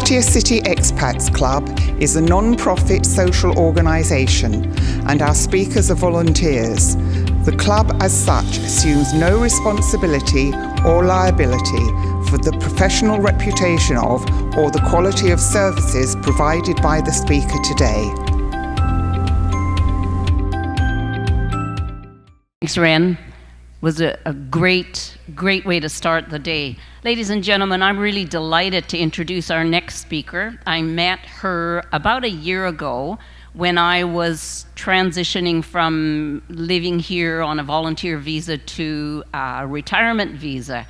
50th City Expats Club is a non-profit social organisation and our speakers are volunteers. The club as such assumes no responsibility or liability for the professional reputation of or the quality of services provided by the speaker today. Thanks, Ren. Was a great way to start the day. Ladies and gentlemen, I'm really delighted to introduce our next speaker. I met her about a year ago when I was transitioning from living here on a volunteer visa to a retirement visa.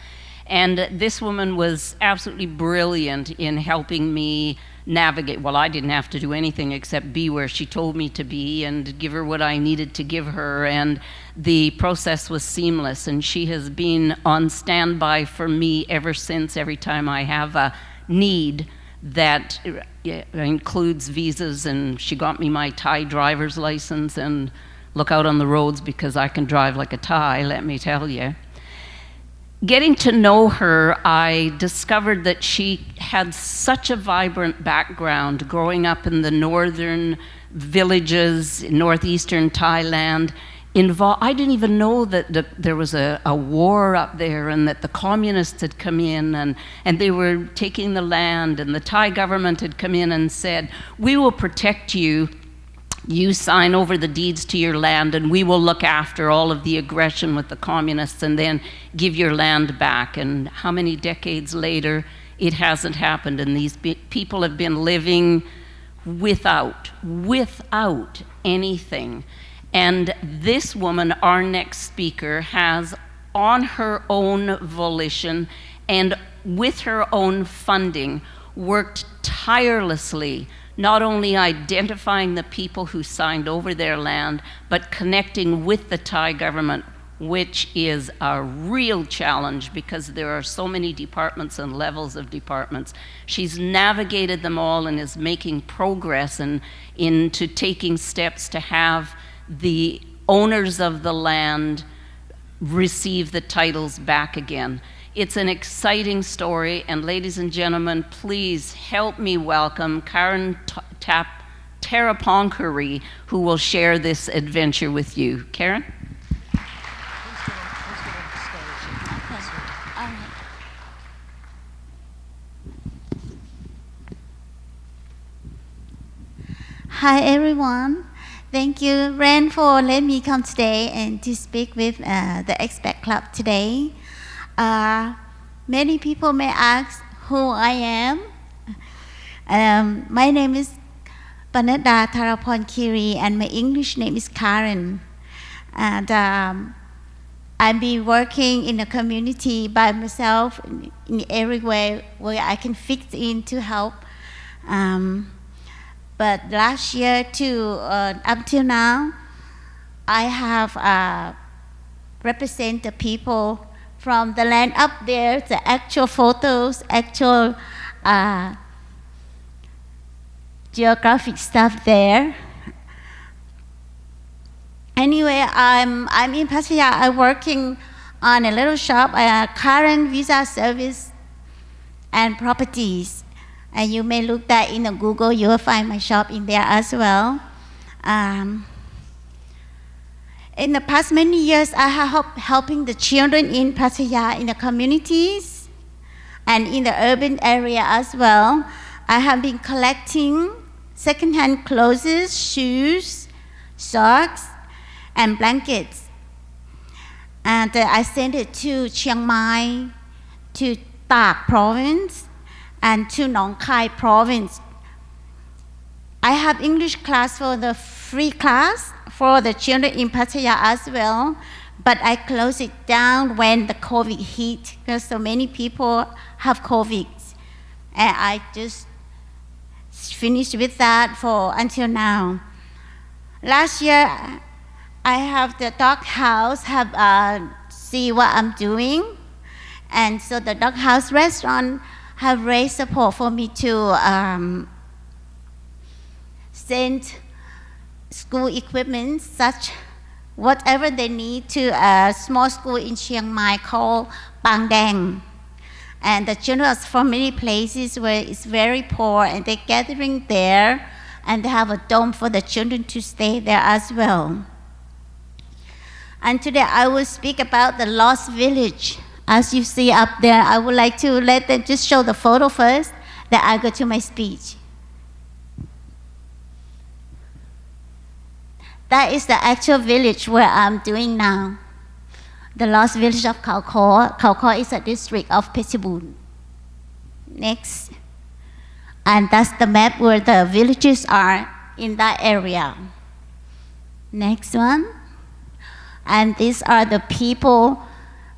And this woman was absolutely brilliant in helping me navigate. Well, I didn't have to do anything except be where she told me to be and give her what I needed to give her, and the process was seamless, and she has been on standby for me ever since. Every time I have a need that includes visas, and she got me my Thai driver's license, and look out on the roads because I can drive like a Thai, let me tell you. Getting to know her, I discovered that she had such a vibrant background growing up in the northern villages in northeastern Thailand. I didn't even know that there was a war up there and that the communists had come in and they were taking the land, and the Thai government had come in and said, "We will protect you. You sign over the deeds to your land and we will look after all of the aggression with the communists and then give your land back." And how many decades later, it hasn't happened, and these people have been living without anything. And this woman, our next speaker, has on her own volition and with her own funding worked tirelessly, not only identifying the people who signed over their land, but connecting with the Thai government, which is a real challenge because there are so many departments and levels of departments. She's navigated them all and is making progress into taking steps to have the owners of the land receive the titles back again. It's an exciting story, and ladies and gentlemen, please help me welcome Karen Taraponkari, who will share this adventure with you. Karen? Hi everyone. Thank you, Ren, for letting me come today and to speak with the Expat Club today. Many people may ask who I am. My name is Panada Tharaponkiri and my English name is Karen. And I've been working in the community by myself in every way where I can fit in to help. But last year up till now, I have represent the people from the land up there, the actual photos, actual geographic stuff there. Anyway, I'm in Pattaya. I'm working on a little shop, current visa service and properties. And you may look that in the Google, you will find my shop in there as well. In the past many years, I have helping the children in Pattaya in the communities and in the urban area as well. I have been collecting second-hand clothes, shoes, socks, and blankets. And I sent it to Chiang Mai, to Tak province, and to Nong Khai province. I have English class for the free class for the children in Pattaya as well, but I closed it down when the COVID hit because so many people have COVID. And I just finished with that for until now. Last year, I have the dog house, see what I'm doing. And so the dog house restaurant have raised support for me to send school equipment, such whatever they need to a small school in Chiang Mai called Bang Dang. And the children are from many places where it's very poor, and they're gathering there, and they have a dome for the children to stay there as well. And today I will speak about the lost village. As you see up there, I would like to let them just show the photo first, then I go to my speech. That is the actual village where I'm doing now. The lost village of Khao Koh. Khao Koh is a district of Phetchabun. Next. And that's the map where the villages are in that area. Next one. And these are the people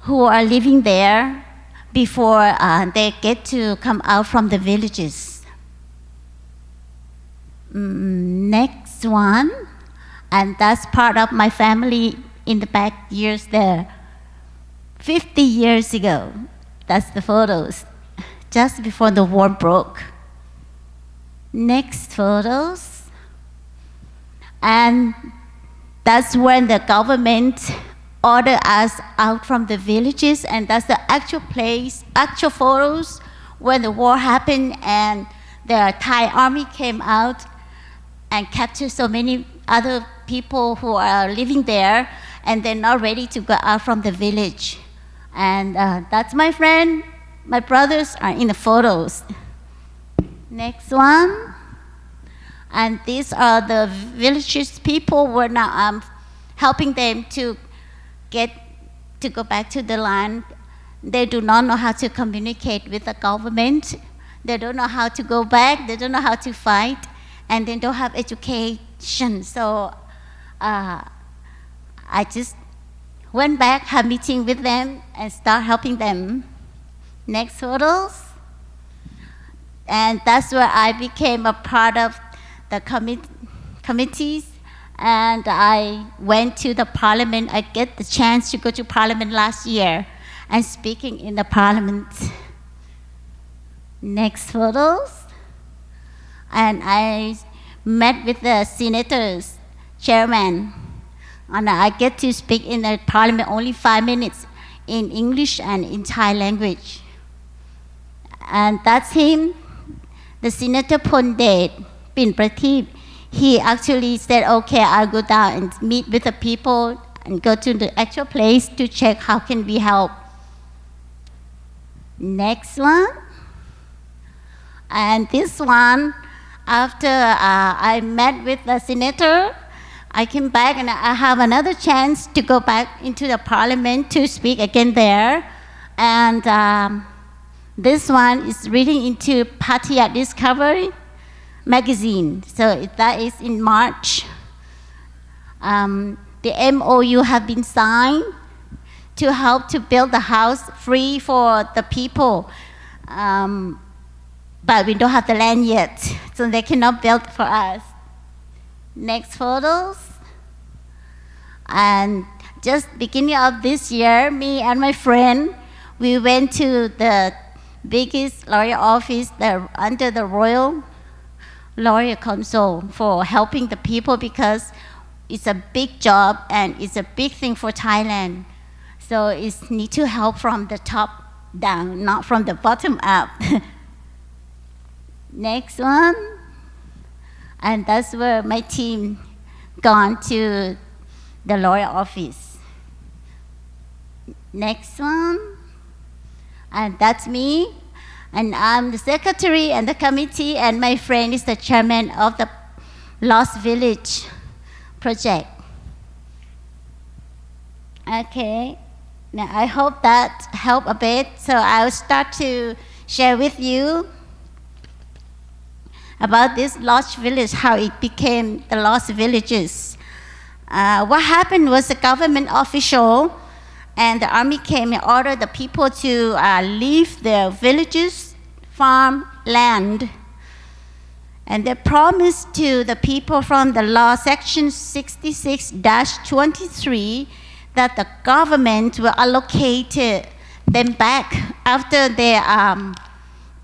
who are living there before they get to come out from the villages. Next one. And that's part of my family in the back years there. 50 years ago, that's the photos, just before the war broke. Next photos. And that's when the government ordered us out from the villages, and that's the actual place, actual photos when the war happened and the Thai army came out and captured so many other people who are living there, and they're not ready to go out from the village. And that's my friend. My brothers are in the photos. Next one. And these are the villages people where now I'm helping them to go back to the land. They do not know how to communicate with the government. They don't know how to go back. They don't know how to fight. And they don't have education. So I just went back, had a meeting with them, and start helping them. Next photos. And that's where I became a part of the committees, and I went to the parliament. I get the chance to go to parliament last year and speaking in the parliament. Next photos. And I met with the senators, chairman, and I get to speak in the parliament only 5 minutes in English and in Thai language. And that's him, the Senator Pondet Pin Prateep. He actually said, okay, I'll go down and meet with the people and go to the actual place to check how can we help. Next one. And this one, after I met with the senator, I came back and I have another chance to go back into the parliament to speak again there. And this one is reading into Pattaya Discovery magazine. So that is in March. The MOU have been signed to help to build the house free for the people. But we don't have the land yet, so they cannot build for us. Next photos. And just beginning of this year, me and my friend, we went to the biggest lawyer office under the Royal Lawyer Council for helping the people, because it's a big job and it's a big thing for Thailand. So it needs to help from the top down, not from the bottom up. Next one. And that's where my team gone to the lawyer office. Next one. And that's me. And I'm the secretary and the committee, and my friend is the chairman of the Lost Village project. Okay. Now I hope that helped a bit. So I'll start to share with you about this lost village, how it became the lost villages. What happened was a government official and the army came and ordered the people to leave their villages, farm, land. And they promised to the people from the law, section 66-23, that the government will allocate them back after they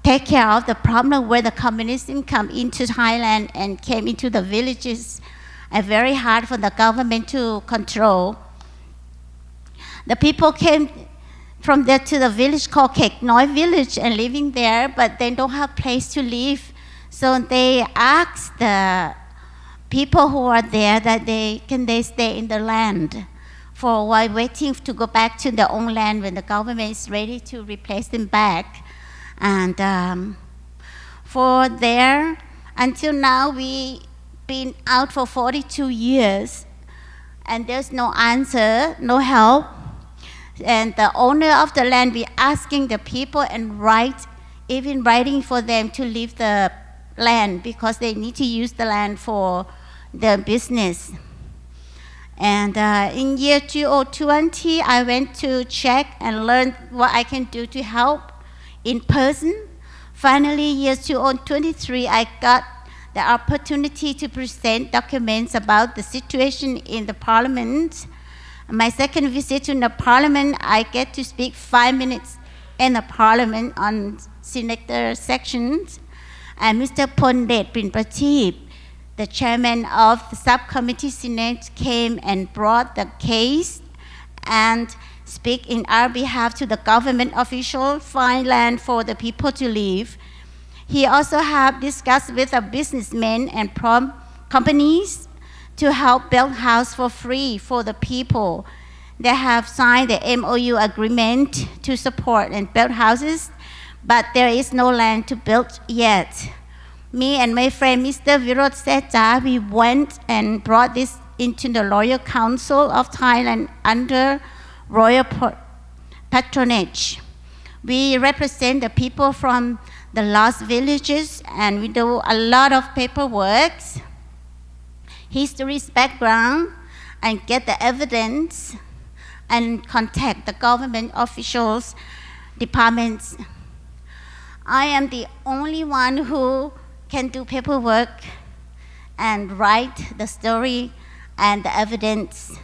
take care of the problem where the communism come into Thailand and came into the villages, and very hard for the government to control. The people came from there to the village called Kek Noi village and living there, but they don't have place to live. So they asked the people who are there that they stay in the land for while waiting to go back to their own land when the government is ready to replace them back. And for there, until now, we been out for 42 years, and there's no answer, no help. And the owner of the land be asking the people and even writing for them to leave the land because they need to use the land for their business. And in year 2020, I went to check and learn what I can do to help in person. Finally, year 2023, I got the opportunity to present documents about the situation in the parliament. My second visit to the parliament, I get to speak 5 minutes in the parliament on senator sections. And Mr. Pondet Prinpratip, the chairman of the subcommittee Senate, came and brought the case and speak in our behalf to the government official, find land for the people to live. He also have discussed with the businessmen and companies to help build house for free for the people. They have signed the MOU agreement to support and build houses, but there is no land to build yet. Me and my friend Mr. Virot Secha, we went and brought this into the Royal Council of Thailand under royal patronage. We represent the people from the lost villages, and we do a lot of paperwork, history's background, and get the evidence and contact the government officials, departments. I am the only one who can do paperwork and write the story and the evidence,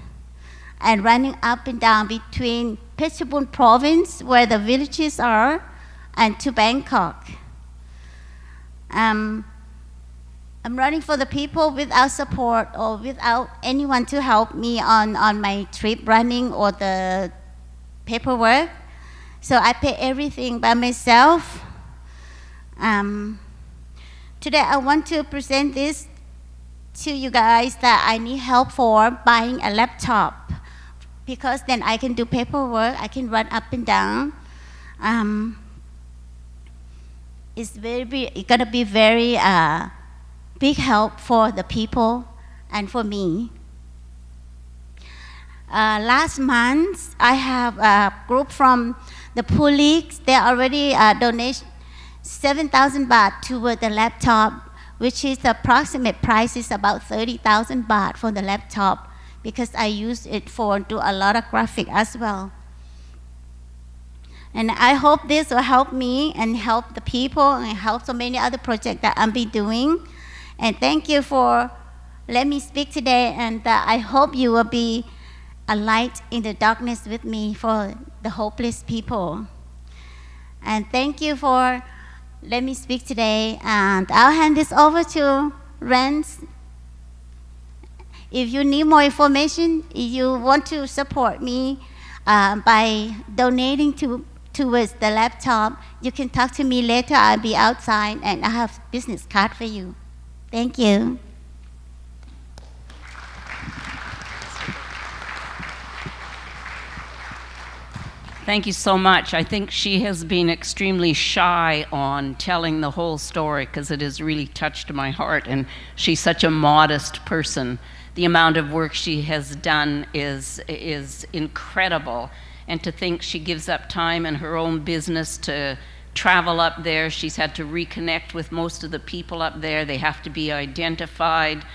and running up and down between Phetchabun province, where the villages are, and to Bangkok. I'm running for the people without support or without anyone to help me on my trip running or the paperwork. So I pay everything by myself. Today I want to present this to you guys that I need help for buying a laptop, because then I can do paperwork, I can run up and down. It's gonna be very big help for the people and for me. Last month, I have a group from the poor leagues. They already donated 7,000 baht toward the laptop, which is the approximate price is about 30,000 baht for the laptop, because I use it for do a lot of graphic as well. And I hope this will help me and help the people and help so many other projects that I'll be doing. And thank you for letting me speak today, and I hope you will be a light in the darkness with me for the hopeless people. And thank you for letting me speak today, and I'll hand this over to Rance. If you need more information, if you want to support me by donating towards the laptop, you can talk to me later. I'll be outside and I have business card for you. Thank you. Thank you so much. I think she has been extremely shy on telling the whole story because it has really touched my heart, and she's such a modest person. The amount of work she has done is incredible, and to think she gives up time in her own business to travel up there. She's had to reconnect with most of the people up there. They have to be identified.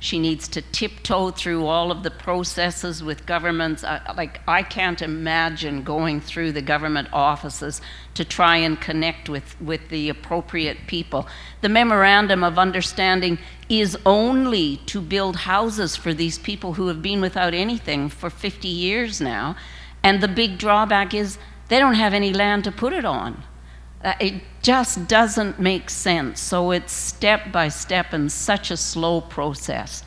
She needs to tiptoe through all of the processes with governments. I can't imagine going through the government offices to try and connect with the appropriate people. The memorandum of understanding is only to build houses for these people who have been without anything for 50 years now. And the big drawback is they don't have any land to put it on. It just doesn't make sense. So it's step by step and such a slow process.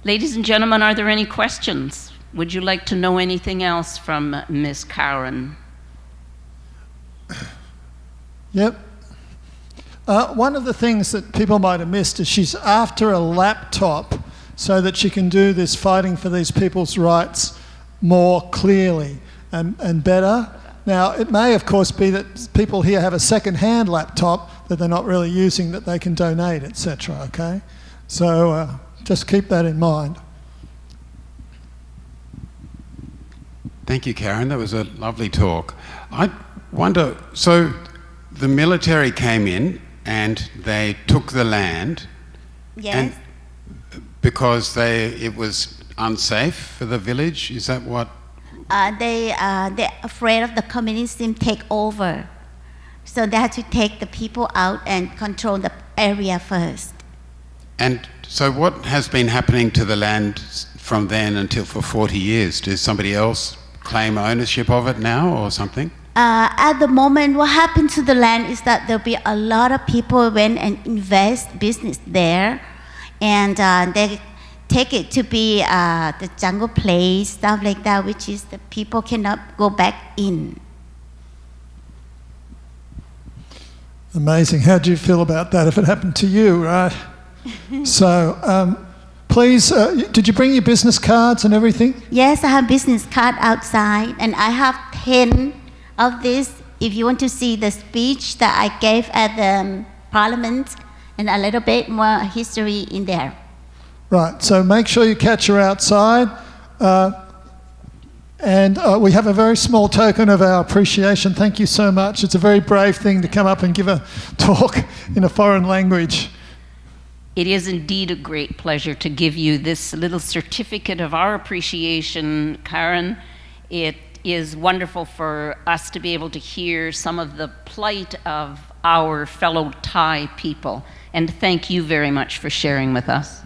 Ladies and gentlemen, are there any questions? Would you like to know anything else from Ms. Karen? Yep. One of the things that people might have missed is she's after a laptop so that she can do this fighting for these people's rights more clearly and better. Now, it may, of course, be that people here have a second-hand laptop that they're not really using that they can donate, etc., okay? So just keep that in mind. Thank you, Karen. That was a lovely talk. I wonder, so the military came in and they took the land. Yes. And because it was unsafe for the village? Is that what? They're afraid of the communism take over. So they had to take the people out and control the area first. And so what has been happening to the land from then until for 40 years? Does somebody else claim ownership of it now or something? At the moment, what happened to the land is that there'll be a lot of people went and invest business there, and they take it to be the jungle place, stuff like that, which is the people cannot go back in. Amazing. How do you feel about that if it happened to you, right? So, please, did you bring your business cards and everything? Yes, I have business card outside, and I have 10 of this. If you want to see the speech that I gave at the Parliament, and a little bit more history in there. Right, so make sure you catch her outside. And we have a very small token of our appreciation. Thank you so much. It's a very brave thing to come up and give a talk in a foreign language. It is indeed a great pleasure to give you this little certificate of our appreciation, Karen. It is wonderful for us to be able to hear some of the plight of our fellow Thai people. And thank you very much for sharing with us.